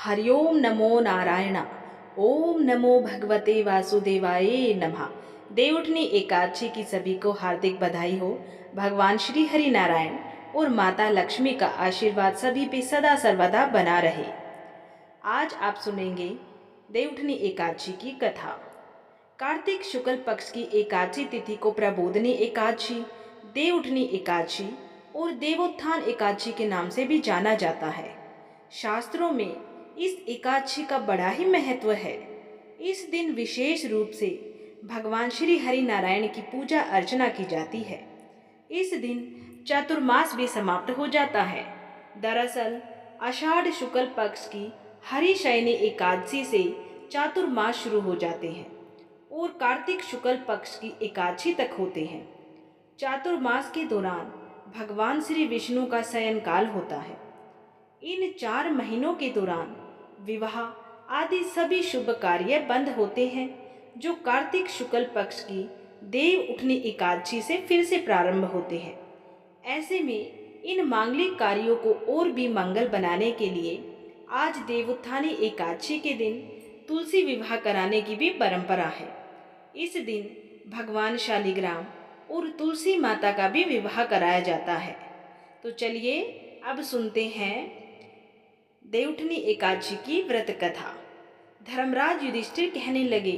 हरिओम नमो नारायण। ओम नमो भगवते वासुदेवाय नमः। देवउठनी एकादशी की सभी को हार्दिक बधाई हो। भगवान श्री हरि नारायण और माता लक्ष्मी का आशीर्वाद सभी पे सदा सर्वदा बना रहे। आज आप सुनेंगे देवउठनी एकादशी की कथा। कार्तिक शुक्ल पक्ष की एकादशी तिथि को प्रबोधनी एकादशी, देवउठनी एकादशी और देवोत्थान एकादशी के नाम से भी जाना जाता है। शास्त्रों में इस एकादशी का बड़ा ही महत्व है। इस दिन विशेष रूप से भगवान श्री हरि नारायण की पूजा अर्चना की जाती है। इस दिन चातुर्मास भी समाप्त हो जाता है। दरअसल आषाढ़ शुक्ल पक्ष की हरिशयनी एकादशी से चातुर्मास शुरू हो जाते हैं और कार्तिक शुक्ल पक्ष की एकादशी तक होते हैं। चातुर्मास के दौरान भगवान श्री विष्णु का शयन काल होता है। इन 4 महीनों के दौरान विवाह आदि सभी शुभ कार्य बंद होते हैं, जो कार्तिक शुक्ल पक्ष की देव उठनी एकादशी से फिर से प्रारंभ होते हैं। ऐसे में इन मांगलिक कार्यों को और भी मंगल बनाने के लिए आज देवोत्थानी एकादशी के दिन तुलसी विवाह कराने की भी परंपरा है। इस दिन भगवान शालिग्राम और तुलसी माता का भी विवाह कराया जाता है। तो चलिए अब सुनते हैं देवउठनी एकादशी की व्रत कथा। धर्मराज युधिष्ठिर कहने लगे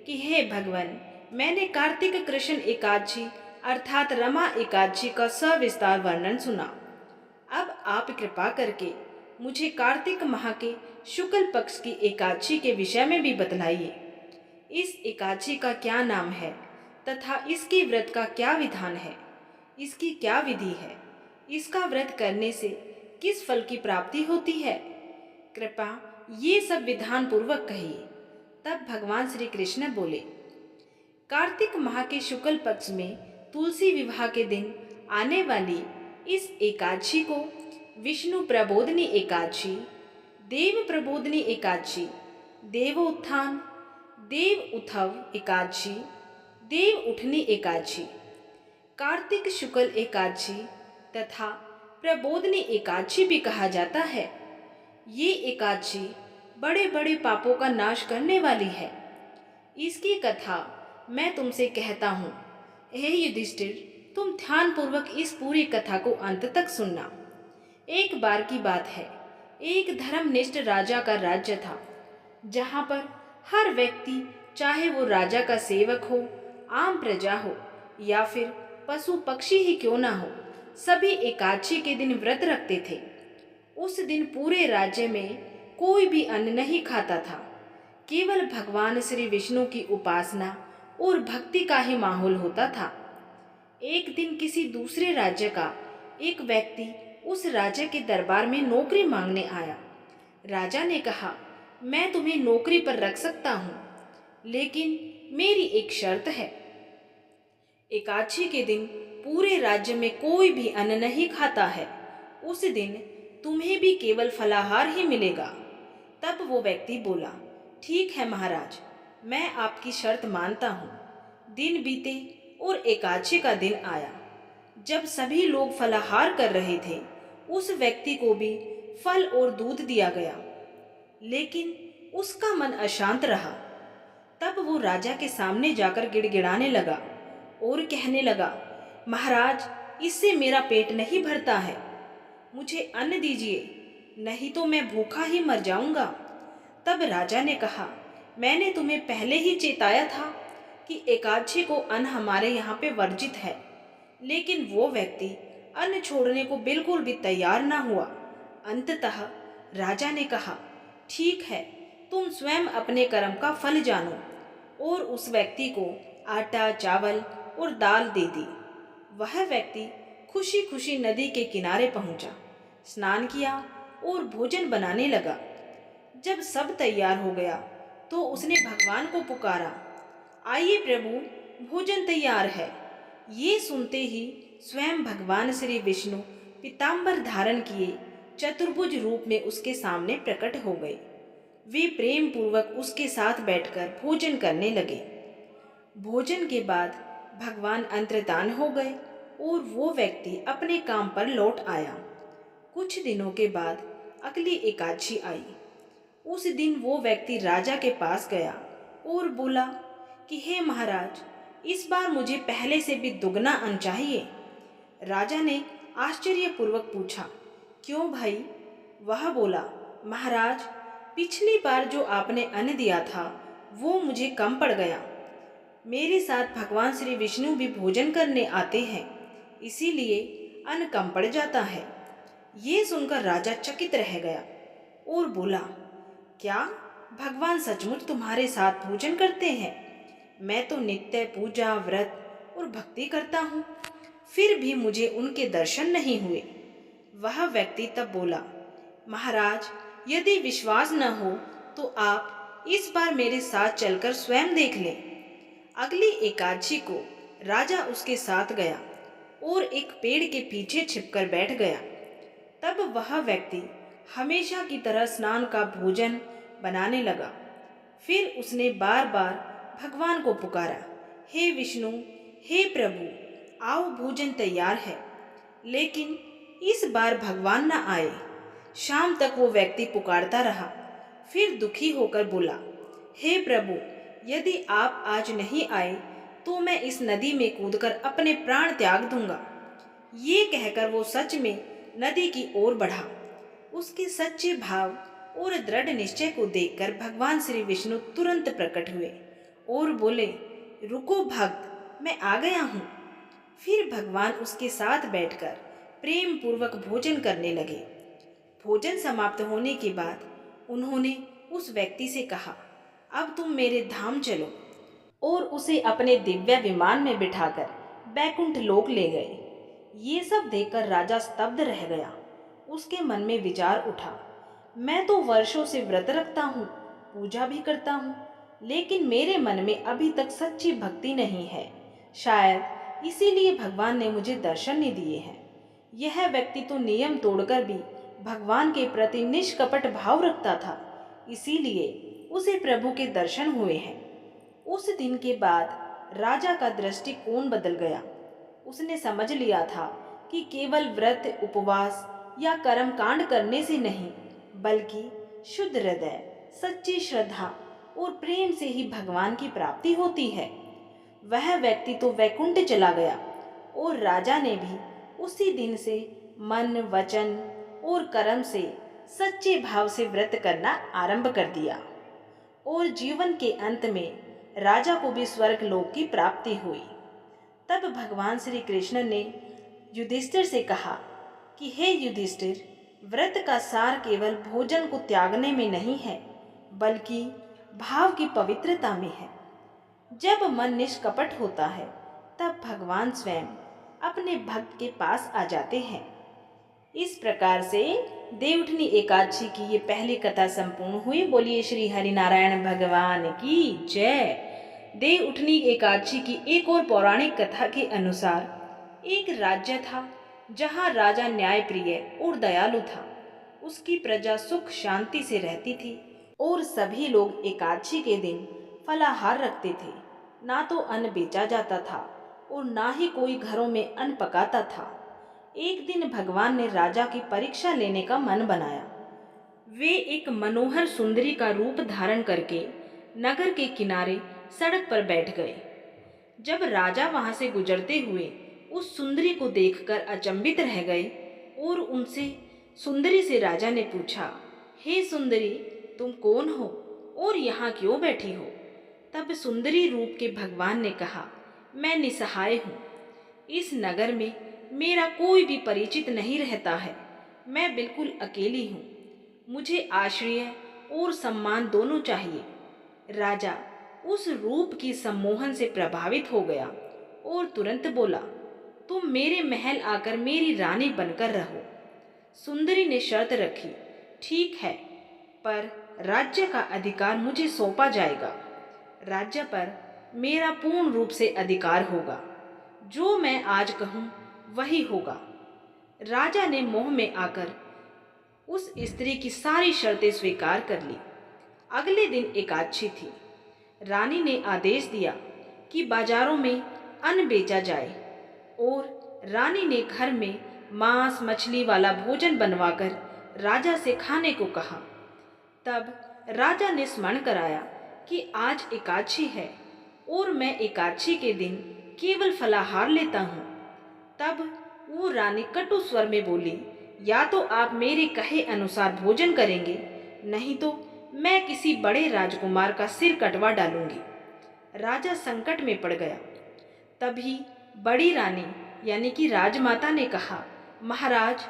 कि हे भगवान, मैंने कार्तिक कृष्ण एकादशी अर्थात रमा एकादशी का सविस्तार वर्णन सुना। अब आप कृपा करके मुझे कार्तिक माह के शुक्ल पक्ष की एकादशी के विषय में भी बतलाइए। इस एकादशी का क्या नाम है तथा इसके व्रत का क्या विधान है, इसकी क्या विधि है, इसका व्रत करने से किस फल की प्राप्ति होती है, कृपा ये सब विधान पूर्वक कहिए। तब भगवान श्री कृष्ण बोले, कार्तिक माह के शुक्ल पक्ष में तुलसी विवाह के दिन आने वाली इस एकादशी को विष्णु प्रबोधनी एकादशी, देव प्रबोधनी एकादशी, देवोत्थान, देव उथव एकादशी, देव उठनी एकादशी, कार्तिक शुक्ल एकादशी तथा प्रबोधनी एकादशी भी कहा जाता है। ये एकादशी बड़े बड़े पापों का नाश करने वाली है। इसकी कथा मैं तुमसे कहता हूँ। हे युधिष्ठिर, तुम ध्यान पूर्वक इस पूरी कथा को अंत तक सुनना। एक बार की बात है, एक धर्मनिष्ठ राजा का राज्य था, जहाँ पर हर व्यक्ति, चाहे वो राजा का सेवक हो, आम प्रजा हो या फिर पशु पक्षी ही क्यों ना हो, सभी एकादशी के दिन व्रत रखते थे। उस दिन पूरे राज्य में कोई भी अन्न नहीं खाता था। केवल भगवान श्री विष्णु की उपासना और भक्ति का ही माहौल होता था। एक दिन किसी दूसरे राज्य का एक व्यक्ति उस राजा के दरबार में नौकरी मांगने आया। राजा ने कहा, मैं तुम्हें नौकरी पर रख सकता हूँ, लेकिन मेरी एक शर्त है। एकादशी के दिन पूरे राज्य में कोई भी अन्न नहीं खाता है। उस दिन तुम्हें भी केवल फलाहार ही मिलेगा। तब वो व्यक्ति बोला, ठीक है महाराज, मैं आपकी शर्त मानता हूँ। दिन बीते और एकादशी का दिन आया। जब सभी लोग फलाहार कर रहे थे, उस व्यक्ति को भी फल और दूध दिया गया, लेकिन उसका मन अशांत रहा। तब वो राजा के सामने जाकर गिड़गिड़ाने लगा और कहने लगा, महाराज, इससे मेरा पेट नहीं भरता है, मुझे अन्न दीजिए, नहीं तो मैं भूखा ही मर जाऊंगा। तब राजा ने कहा, मैंने तुम्हें पहले ही चेताया था कि एकादशी को अन्न हमारे यहाँ पे वर्जित है, लेकिन वो व्यक्ति अन्न छोड़ने को बिल्कुल भी तैयार ना हुआ। अंततः राजा ने कहा, ठीक है, तुम स्वयं अपने कर्म का फल जानो, और उस व्यक्ति को आटा, चावल और दाल दे दी। वह व्यक्ति खुशी खुशी नदी के किनारे पहुंचा, स्नान किया और भोजन बनाने लगा। जब सब तैयार हो गया तो उसने भगवान को पुकारा, आइए प्रभु, भोजन तैयार है। ये सुनते ही स्वयं भगवान श्री विष्णु पीताम्बर धारण किए चतुर्भुज रूप में उसके सामने प्रकट हो गए। वे प्रेम पूर्वक उसके साथ बैठकर भोजन करने लगे। भोजन के बाद भगवान अंतर्धान हो गए और वो व्यक्ति अपने काम पर लौट आया। कुछ दिनों के बाद अगली एकादशी आई। उस दिन वो व्यक्ति राजा के पास गया और बोला कि हे महाराज, इस बार मुझे पहले से भी दुगना अन्न चाहिए। राजा ने आश्चर्यपूर्वक पूछा, क्यों भाई? वह बोला, महाराज, पिछली बार जो आपने अन्न दिया था वो मुझे कम पड़ गया। मेरे साथ भगवान श्री विष्णु भी भोजन करने आते हैं, इसीलिए अन्न कम पड़ जाता है। ये सुनकर राजा चकित रह गया और बोला, क्या भगवान सचमुच तुम्हारे साथ भोजन करते हैं? मैं तो नित्य पूजा, व्रत और भक्ति करता हूँ, फिर भी मुझे उनके दर्शन नहीं हुए। वह व्यक्ति तब बोला, महाराज, यदि विश्वास न हो तो आप इस बार मेरे साथ चलकर स्वयं देख लें। अगली एकादशी को राजा उसके साथ गया और एक पेड़ के पीछे छिपकर बैठ गया। तब वह व्यक्ति हमेशा की तरह स्नान का भोजन बनाने लगा। फिर उसने बार बार भगवान को पुकारा, हे विष्णु, हे प्रभु, आओ, भोजन तैयार है। लेकिन इस बार भगवान न आए। शाम तक वो व्यक्ति पुकारता रहा। फिर दुखी होकर बोला, हे प्रभु, यदि आप आज नहीं आए तो मैं इस नदी में कूदकर अपने प्राण त्याग दूंगा। ये कहकर वो सच में नदी की ओर बढ़ा। उसके सच्चे भाव और दृढ़ निश्चय को देखकर भगवान श्री विष्णु तुरंत प्रकट हुए और बोले, रुको भक्त, मैं आ गया हूँ। फिर भगवान उसके साथ बैठकर प्रेम पूर्वक भोजन करने लगे। भोजन समाप्त होने के बाद उन्होंने उस व्यक्ति से कहा, अब तुम मेरे धाम चलो, और उसे अपने दिव्य विमान में बिठाकर बैकुंठ लोक ले गए। ये सब देखकर राजा स्तब्ध रह गया। उसके मन में विचार उठा, मैं तो वर्षों से व्रत रखता हूँ, पूजा भी करता हूँ, लेकिन मेरे मन में अभी तक सच्ची भक्ति नहीं है। शायद इसीलिए भगवान ने मुझे दर्शन नहीं दिए हैं। यह व्यक्ति तो नियम तोड़कर भी भगवान के प्रति निष्कपट भाव रखता था, इसीलिए उसे प्रभु के दर्शन हुए हैं। उस दिन के बाद राजा का दृष्टिकोण बदल गया। उसने समझ लिया था कि केवल व्रत, उपवास या कर्म कांड करने से नहीं, बल्कि शुद्ध हृदय, सच्ची श्रद्धा और प्रेम से ही भगवान की प्राप्ति होती है। वह व्यक्ति तो वैकुंठ चला गया और राजा ने भी उसी दिन से मन, वचन और कर्म से सच्चे भाव से व्रत करना आरंभ कर दिया और जीवन के अंत में राजा को भी स्वर्ग लोक की प्राप्ति हुई। तब भगवान श्री कृष्ण ने युधिष्ठिर से कहा कि हे युधिष्ठिर, व्रत का सार केवल भोजन को त्यागने में नहीं है, बल्कि भाव की पवित्रता में है। जब मन निष्कपट होता है तब भगवान स्वयं अपने भक्त के पास आ जाते हैं। इस प्रकार से देवउठनी एकादशी की ये पहली कथा संपूर्ण हुई। बोलिए श्री हरिनारायण भगवान की जय। देवउठनी एकादशी की एक और पौराणिक कथा के अनुसार एक राज्य था जहाँ राजा न्यायप्रिय और दयालु था। उसकी प्रजा सुख शांति से रहती थी और सभी लोग एकादशी के दिन फलाहार रखते थे। ना तो अन्न बेचा जाता था और ना ही कोई घरों में अन्न पकाता था। एक दिन भगवान ने राजा की परीक्षा लेने का मन बनाया। वे एक मनोहर सुंदरी का रूप धारण करके नगर के किनारे सड़क पर बैठ गए। जब राजा वहां से गुजरते हुए उस सुंदरी को देखकर अचंभित रह गए और उनसे सुंदरी से राजा ने पूछा, हे सुंदरी, तुम कौन हो और यहाँ क्यों बैठी हो? तब सुंदरी रूप के भगवान ने कहा, मैं निसहाय हूँ। इस नगर में मेरा कोई भी परिचित नहीं रहता है। मैं बिल्कुल अकेली हूँ। मुझे आश्रय और सम्मान दोनों चाहिए। राजा उस रूप की सम्मोहन से प्रभावित हो गया और तुरंत बोला, तुम मेरे महल आकर मेरी रानी बनकर रहो। सुंदरी ने शर्त रखी, ठीक है, पर राज्य का अधिकार मुझे सौंपा जाएगा। राज्य पर मेरा पूर्ण रूप से अधिकार होगा। जो मैं आज कहूँ वही होगा। राजा ने मोह में आकर उस स्त्री की सारी शर्तें स्वीकार कर ली। अगले दिन एकादशी थी। रानी ने आदेश दिया कि बाजारों में अन्न बेचा जाए और रानी ने घर में मांस मछली वाला भोजन बनवाकर राजा से खाने को कहा। तब राजा ने स्मरण कराया कि आज एकादशी है और मैं एकादशी के दिन केवल फलाहार लेता हूँ। तब वो रानी कटु स्वर में बोली, या तो आप मेरे कहे अनुसार भोजन करेंगे, नहीं तो मैं किसी बड़े राजकुमार का सिर कटवा डालूंगी। राजा संकट में पड़ गया। तभी बड़ी रानी यानी कि राजमाता ने कहा, महाराज,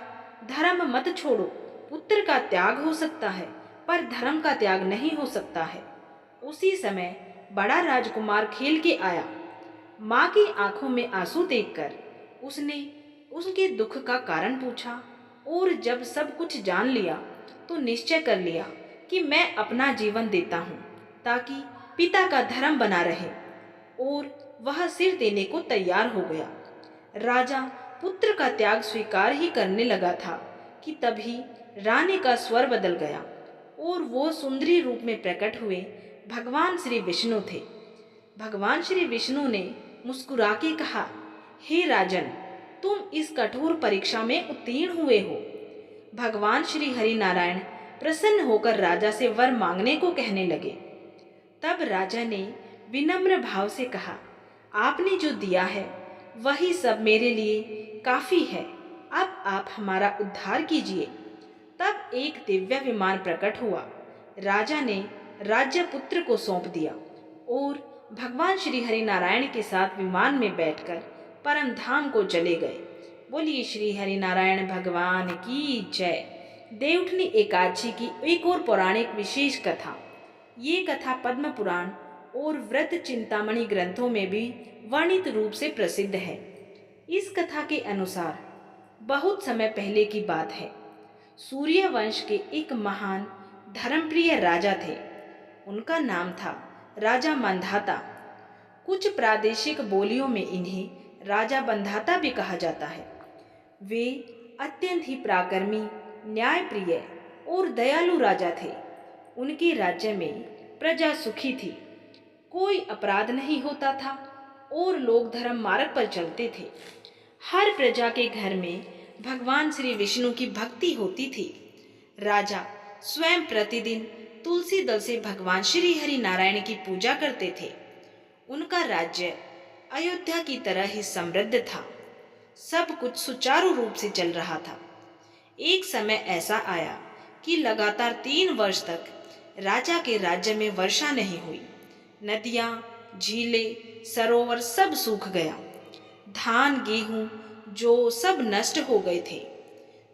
धर्म मत छोड़ो। पुत्र का त्याग हो सकता है पर धर्म का त्याग नहीं हो सकता है। उसी समय बड़ा राजकुमार खेल के आया। माँ की आंखों में आंसू देखकर उसने उसके दुख का कारण पूछा और जब सब कुछ जान लिया तो निश्चय कर लिया कि मैं अपना जीवन देता हूँ ताकि पिता का धर्म बना रहे, और वह सिर देने को तैयार हो गया। राजा पुत्र का त्याग स्वीकार ही करने लगा था कि तभी रानी का स्वर बदल गया और वो सुंदरी रूप में प्रकट हुए भगवान श्री विष्णु थे। भगवान श्री विष्णु ने मुस्कुरा के कहा, हे राजन, तुम इस कठोर परीक्षा में उत्तीर्ण हुए हो। भगवान श्री हरि नारायण प्रसन्न होकर राजा से वर मांगने को कहने लगे। तब राजा ने विनम्र भाव से कहा, आपने जो दिया है वही सब मेरे लिए काफी है। अब आप हमारा उद्धार कीजिए। तब एक दिव्य विमान प्रकट हुआ। राजा ने राज्य पुत्र को सौंप दिया और भगवान श्री हरि नारायण के साथ विमान में बैठकर परम धाम को चले गए। बोलिए श्री हरि नारायण भगवान की जय। देवउठनी एकादशी की एक और पौराणिक विशेष कथा। ये कथा पद्म पुराण और व्रत चिंतामणि ग्रंथों में भी वर्णित रूप से प्रसिद्ध है। इस कथा के अनुसार बहुत समय पहले की बात है। सूर्य वंश के एक महान धर्मप्रिय राजा थे। उनका नाम था राजा मंधाता। कुछ प्रादेशिक बोलियों में इन्हें राजा बंधाता भी कहा जाता है। वे अत्यंत ही पराक्रमी, न्यायप्रिय और दयालु राजा थे। उनके राज्य में प्रजा सुखी थी, कोई अपराध नहीं होता था और लोग धर्म मार्ग पर चलते थे। हर प्रजा के घर में भगवान श्री विष्णु की भक्ति होती थी। राजा स्वयं प्रतिदिन तुलसी दल से भगवान श्री हरि नारायण की पूजा करते थे। उनका राज्य अयोध्या की तरह ही समृद्ध था। सब कुछ सुचारू रूप से चल रहा था। एक समय ऐसा आया कि लगातार 3 वर्ष तक राजा के राज्य में वर्षा नहीं हुई। नदियां, झीलें, सरोवर सब सूख गया। धान, गेहूं, जौ सब नष्ट हो गए थे।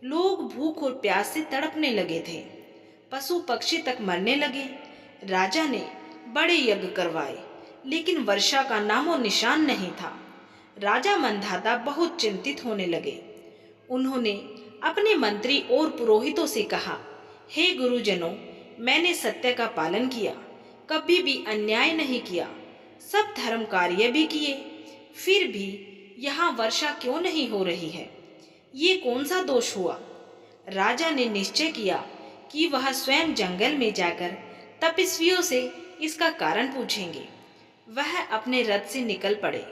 लोग भूख और प्यास से तड़पने लगे थे। पशु पक्षी तक मरने लगे। राजा ने बड़े यज्ञ करवाए, लेकिन वर्षा का नामो निशान नहीं था। राजा मंधाता बहुत चिंतित होने लगे। उन्होंने अपने मंत्री और पुरोहितों से कहा, हे गुरुजनों, मैंने सत्य का पालन किया, कभी भी अन्याय नहीं किया, सब धर्म कार्य भी किए, फिर भी यहाँ वर्षा क्यों नहीं हो रही है? ये कौन सा दोष हुआ? राजा ने निश्चय किया कि वह स्वयं जंगल में जाकर तपस्वियों से इसका कारण पूछेंगे। वह अपने रथ से निकल पड़े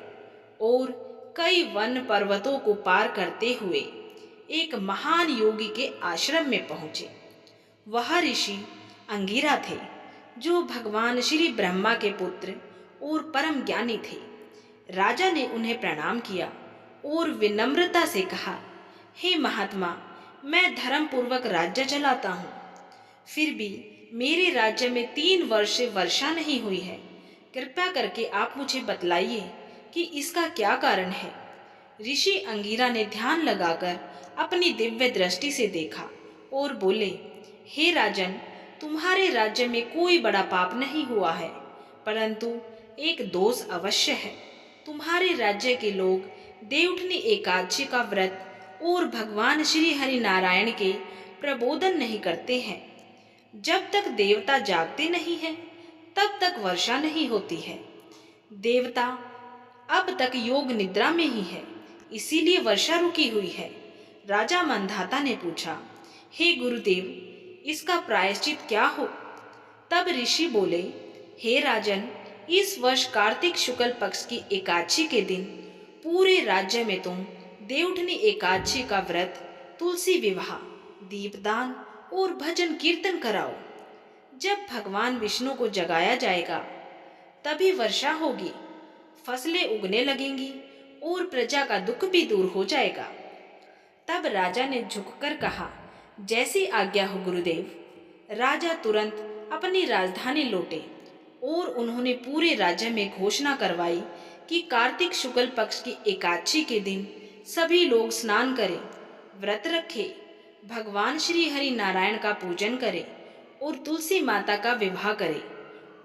और कई वन पर्वतों को पार करते हुए एक महान योगी के आश्रम में पहुंचे। वह ऋषि अंगिरा थे, जो भगवान श्री ब्रह्मा के पुत्र और परम ज्ञानी थे। राजा ने उन्हें प्रणाम किया और विनम्रता से कहा, हे महात्मा, मैं धर्म पूर्वक राज्य चलाता हूँ, फिर भी मेरे राज्य में 3 वर्ष से वर्षा नहीं हुई है। कृपया करके आप मुझे बतलाइए कि इसका क्या कारण है। ऋषि अंगिरा ने ध्यान लगाकर अपनी दिव्य दृष्टि से देखा और बोले, हे राजन, तुम्हारे राज्य में कोई बड़ा पाप नहीं हुआ है, परंतु एक दोष अवश्य है। तुम्हारे राज्य के लोग देवउठनी एकादशी का व्रत और भगवान श्री हरि नारायण के प्रबोधन नहीं करते हैं। जब तक देवता जागते नहीं हैं, तब तक वर्षा नहीं होती है। देवता अब तक योग निद्रा में ही है, इसीलिए वर्षा रुकी हुई है। राजा मंधाता ने पूछा, हे गुरुदेव, इसका प्रायश्चित क्या हो? तब ऋषि बोले, हे राजन, इस वर्ष कार्तिक शुक्ल पक्ष की एकादशी के दिन पूरे राज्य में तुम देवउठनी एकादशी का व्रत, तुलसी विवाह, दीपदान और भजन कीर्तन कराओ। जब भगवान विष्णु को जगाया जाएगा तभी वर्षा होगी, फसलें उगने लगेंगी और प्रजा का दुख भी दूर हो जाएगा। तब राजा ने झुककर कहा, जैसी आज्ञा हो गुरुदेव। राजा तुरंत अपनी राजधानी लौटे और उन्होंने पूरे राज्य में घोषणा करवाई कि कार्तिक शुक्ल पक्ष की एकादशी के दिन सभी लोग स्नान करें, व्रत रखें, भगवान श्री हरि नारायण का पूजन करें और तुलसी माता का विवाह करें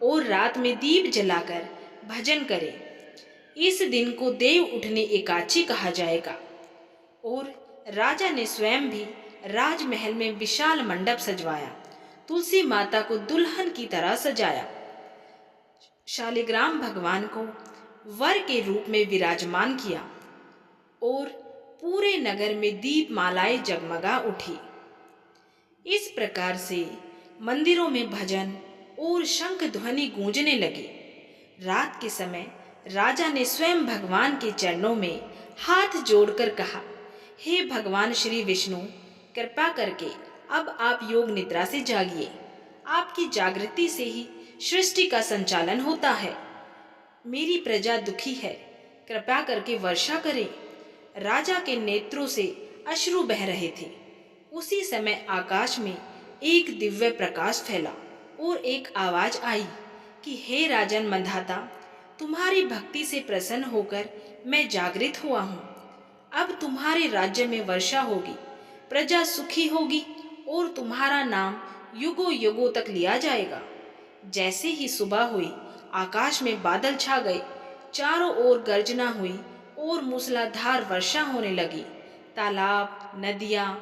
और रात में दीप जलाकर भजन करें। इस दिन को देव उठनी एकादशी कहा जाएगा। और राजा ने स्वयं भी राजमहल में विशाल मंडप सजवाया, तुलसी माता को दुल्हन की तरह सजाया, शालिग्राम भगवान को वर के रूप में विराजमान किया और पूरे नगर में दीप मालाएं जगमगा उठी। इस प्रकार से मंदिरों में भजन और शंख ध्वनि गूंजने लगी। रात के समय राजा ने स्वयं भगवान के चरणों में हाथ जोड़कर कहा, हे भगवान श्री विष्णु, कृपा करके अब आप योग निद्रा से जागिए। आपकी जागृति से ही सृष्टि का संचालन होता है। मेरी प्रजा दुखी है, कृपा करके वर्षा करें। राजा के नेत्रों से अश्रु बह रहे थे। उसी समय आकाश में एक दिव्य प्रकाश फैला और एक आवाज आई कि हे राजन मंधाता, तुम्हारी भक्ति से प्रसन्न होकर मैं जागृत हुआ हूँ। अब तुम्हारे राज्य में वर्षा होगी, प्रजा सुखी होगी और तुम्हारा नाम युगों युगों तक लिया जाएगा। जैसे ही सुबह हुई, आकाश में बादल छा गए, चारों ओर गर्जना हुई और मूसलाधार वर्षा होने लगी। तालाब, नदियाँ,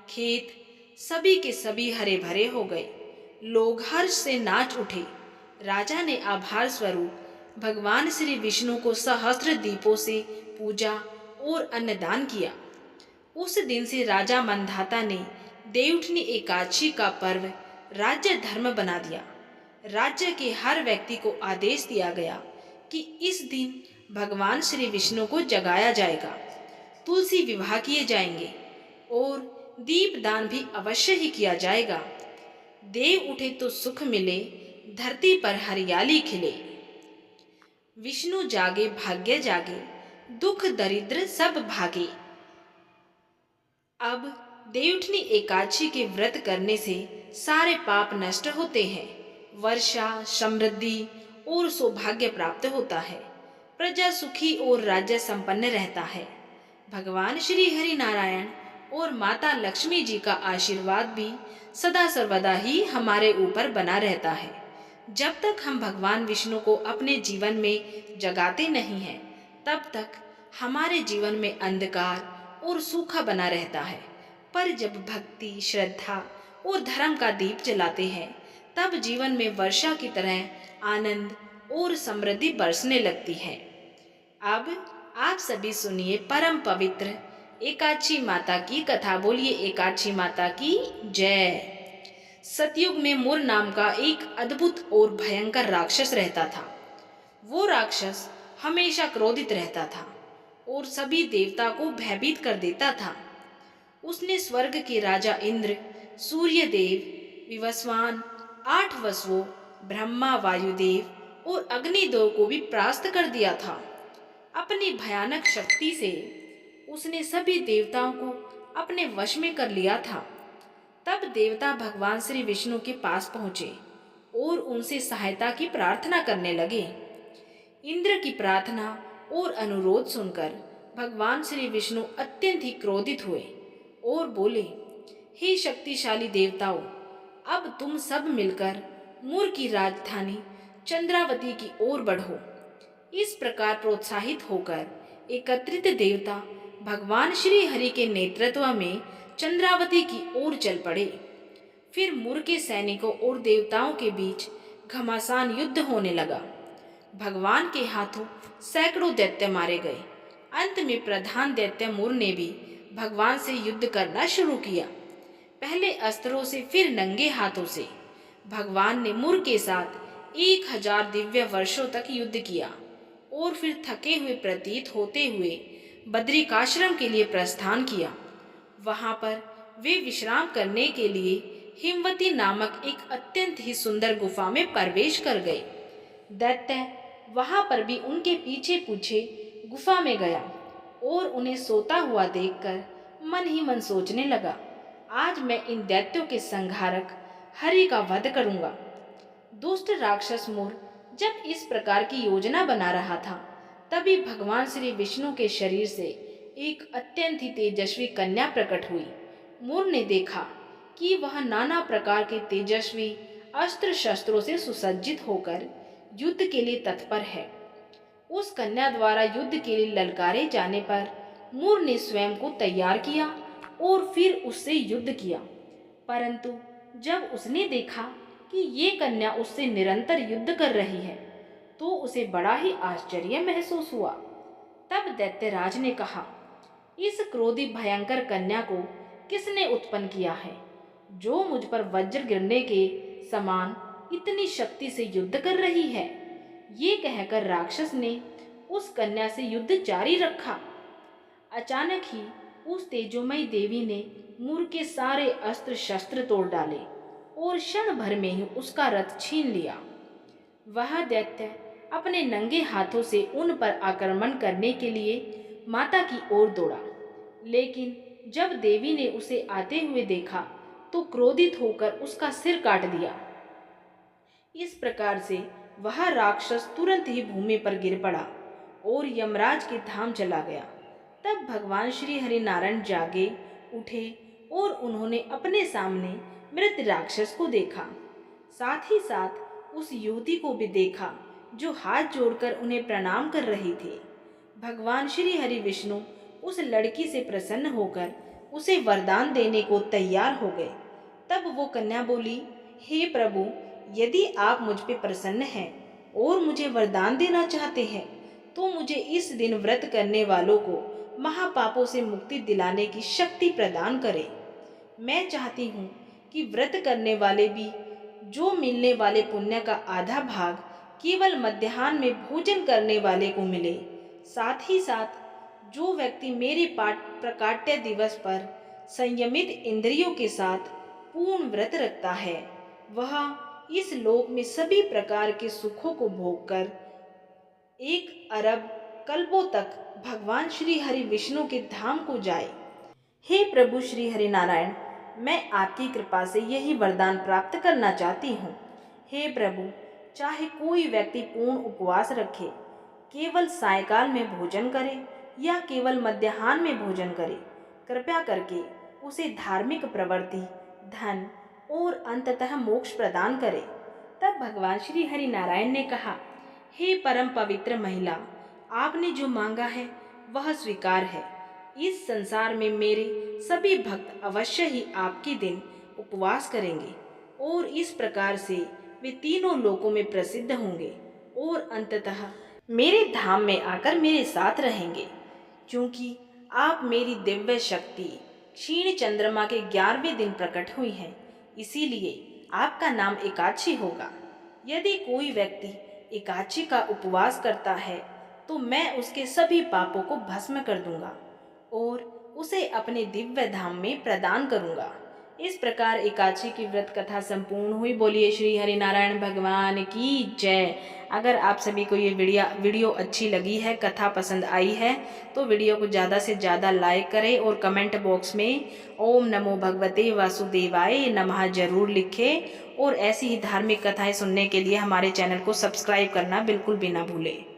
खेत सभी के सभी हरे भरे हो गए। लोग हर्ष से नाच उठे। राजा ने आभार स्वरूप भगवान श्री विष्णु को सहस्त्र दीपों से पूजा और अन्नदान किया। उस दिन से राजा मंधाता ने देवउठनी एकादशी का पर्व राज्य धर्म बना दिया। राज्य के हर व्यक्ति को आदेश दिया गया कि इस दिन भगवान श्री विष्णु को जगाया जाएगा, तुलसी विवाह किए जाएंगे और दीपदान भी अवश्य ही किया जाएगा। देव उठे तो सुख मिले, धरती पर हरियाली खिले। विष्णु जागे भाग्य जागे, दुख दरिद्र सब भागे। अब देवउठनी एकादशी के व्रत करने से सारे पाप नष्ट होते हैं, वर्षा, समृद्धि और सौभाग्य प्राप्त होता है, प्रजा सुखी और राज्य संपन्न रहता है। भगवान श्री हरि नारायण और माता लक्ष्मी जी का आशीर्वाद भी सदा सर्वदा ही हमारे ऊपर बना रहता है। जब तक हम भगवान विष्णु को अपने जीवन में जगाते नहीं हैं, तब तक हमारे जीवन में अंधकार और सूखा बना रहता है। पर जब भक्ति, श्रद्धा और धर्म का दीप जलाते हैं, तब जीवन में वर्षा की तरह आनंद और समृद्धि बरसने लगती है। अब आप सभी सुनिए परम पवित्र एकादशी माता की कथा। बोलिए एकादशी माता की जय। सतयुग में मुर नाम का एक अद्भुत और भयंकर राक्षस रहता था। वो राक्षस हमेशा क्रोधित रहता था और सभी देवता को भयभीत कर देता था। उसने स्वर्ग के राजा इंद्र, सूर्य देव, विवस्वान, 8 वसुओं, ब्रह्मा, वायुदेव और अग्निदेव को भी परास्त कर दिया था। अपनी भयानक शक्ति से उसने सभी देवताओं को अपने वश में कर लिया था। तब देवता भगवान श्री विष्णु के पास पहुंचे और उनसे सहायता की प्रार्थना करने लगे। इंद्र की प्रार्थना और अनुरोध सुनकर भगवान श्री विष्णु अत्यंत ही क्रोधित हुए और बोले, हे शक्तिशाली देवताओं, अब तुम सब मिलकर मुर की राजधानी चंद्रावती की ओर बढ़ो। इस प्रकार प्रोत्साहित होकर एकत्रित देवता भगवान श्री हरि के नेतृत्व में चंद्रावती की ओर चल पड़े। फिर मुर के सैनिकों और देवताओं के बीच घमासान युद्ध होने लगा। भगवान के हाथों सैकड़ों दैत्य मारे गए। अंत में प्रधान दैत्य मुर ने भी भगवान से युद्ध करना शुरू किया। पहले अस्त्रों से, फिर नंगे हाथों से भगवान ने मुर के साथ 1000 दिव्य वर्षों तक युद्ध किया और फिर थके हुए प्रतीत होते हुए बद्रिकाश्रम के लिए प्रस्थान किया। वहां पर वे विश्राम करने के लिए हिमवती नामक एक अत्यंत ही सुंदर गुफा में प्रवेश कर गए। दैत्य वहां पर भी उनके पीछे पीछे गुफा में गया और उन्हें सोता हुआ देखकर मन ही मन सोचने लगा, आज मैं इन दैत्यों के संहारक हरि का वध करूंगा। दुष्ट राक्षस मोर जब इस प्रकार की योजना बना रहा था, तभी भगवान श्री विष्णु के शरीर से एक अत्यंत ही तेजस्वी कन्या प्रकट हुई। मोर ने देखा कि वह नाना प्रकार के तेजस्वी अस्त्र शस्त्रों से सुसज्जित होकर युद्ध के लिए तत्पर है। उस कन्या द्वारा युद्ध के लिए ललकारे जाने पर मोर ने स्वयं को तैयार किया और फिर उससे युद्ध किया। परंतु जब उसने देखा कि ये कन्या उससे निरंतर युद्ध कर रही है, तो उसे बड़ा ही आश्चर्य महसूस हुआ। तब दैत्यराज ने कहा, इस क्रोधी भयंकर कन्या को किसने उत्पन्न किया है, जो मुझ पर वज्र गिरने के समान इतनी शक्ति से युद्ध कर रही है। ये कहकर राक्षस ने उस कन्या से युद्ध जारी रखा। अचानक ही उस तेजोमयी देवी ने मुर के सारे अस्त्र शस्त्र तोड़ डाले और क्षण भर में ही उसका रथ छीन लिया। वह दैत्य अपने नंगे हाथों से उन पर आक्रमण करने के लिए माता की ओर दौड़ा, लेकिन जब देवी ने उसे आते हुए देखा तो क्रोधित होकर उसका सिर काट दिया। इस प्रकार से वह राक्षस तुरंत ही भूमि पर गिर पड़ा और यमराज के धाम चला गया। तब भगवान श्री हरि नारायण जागे उठे और उन्होंने अपने सामने मृत राक्षस को देखा। साथ ही साथ उस युवती को भी देखा जो हाथ जोड़कर उन्हें प्रणाम कर रही थी। भगवान श्री हरि विष्णु उस लड़की से प्रसन्न होकर उसे वरदान देने को तैयार हो गए। तब वो कन्या बोली, हे प्रभु, यदि आप मुझ पे प्रसन्न हैं और मुझे वरदान देना चाहते हैं, तो मुझे इस दिन व्रत करने वालों को महापापों से मुक्ति दिलाने की शक्ति प्रदान करें। मैं चाहती हूँ कि व्रत करने वाले भी जो मिलने वाले पुण्य का आधा भाग केवल मध्याह्न में भोजन करने वाले को मिले। साथ ही साथ जो व्यक्ति मेरे पाठ प्रकाट्य दिवस पर संयमित इंद्रियों के साथ पूर्ण व्रत रखता है, वह इस लोक में सभी प्रकार के सुखों को भोगकर 1 अरब कल्पों तक भगवान श्री हरि विष्णु के धाम को जाए। हे प्रभु श्री हरि नारायण, मैं आपकी कृपा से यही वरदान प्राप्त करना चाहती हूँ। हे प्रभु, चाहे कोई व्यक्ति पूर्ण उपवास रखे, केवल सायकाल में भोजन करे या केवल मध्याह्न में भोजन करे, कृपया करके उसे धार्मिक प्रवृत्ति, धन और अंततः मोक्ष प्रदान करे। तब भगवान श्री हरि नारायण ने कहा, हे परम पवित्र महिला, आपने जो मांगा है वह स्वीकार है। इस संसार में मेरे सभी भक्त अवश्य ही आपके दिन उपवास करेंगे और इस प्रकार से वे तीनों लोकों में प्रसिद्ध होंगे और अंततः मेरे धाम में आकर मेरे साथ रहेंगे। क्योंकि आप मेरी दिव्य शक्ति क्षीण चंद्रमा के 11वें दिन प्रकट हुई है, इसीलिए आपका नाम एकादशी होगा। यदि कोई व्यक्ति एकादशी का उपवास करता है तो मैं उसके सभी पापों को भस्म कर दूंगा और उसे अपने दिव्य धाम में प्रदान करूंगा। इस प्रकार एकादशी की व्रत कथा संपूर्ण हुई। बोलिए श्री हरि नारायण भगवान की जय। अगर आप सभी को ये वीडियो अच्छी लगी है, कथा पसंद आई है, तो वीडियो को ज़्यादा से ज़्यादा लाइक करें और कमेंट बॉक्स में ओम नमो भगवते वासुदेवाय नमः जरूर लिखें और ऐसी ही धार्मिक कथाएं सुनने के लिए हमारे चैनल को सब्सक्राइब करना बिल्कुल भी ना भूलें।